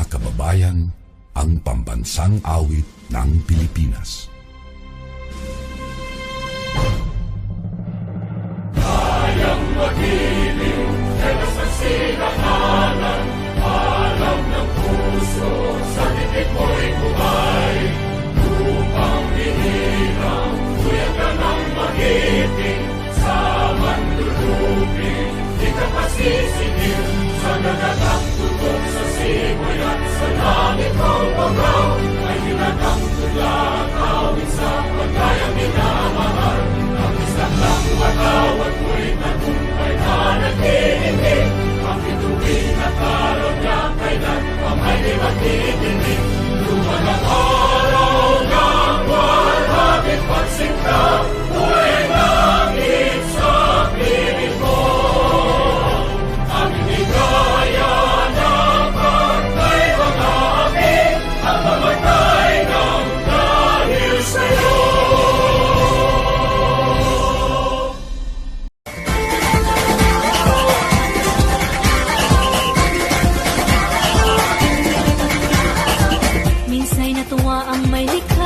kababayan, ang pambansang awit ng Pilipinas. Kayang mag-ibig, kailas ang sinakalan, alam ng puso, sa titik mo'y buhay. Upang hinirang, tuyan ka ng mag-ibig, sa manlulupin, di ka pasisingil, sa nagagang tutok sa simoy at sa langit mo bagaw, ay hinatang tulad, awit sa pagkayang minamahal. Ang isang lang watawat mo'y tagumpay na nagtitindig, ang bituin at araw niya kailan ang may di magtitindig. Luman ang araw ng walhagit pagsinta, buhay langit sa piling mo. Ang inigaya ng pagkay mga amin, ang mamatay ng dahil sa'yo. Minsa'y natuwa ang may likha.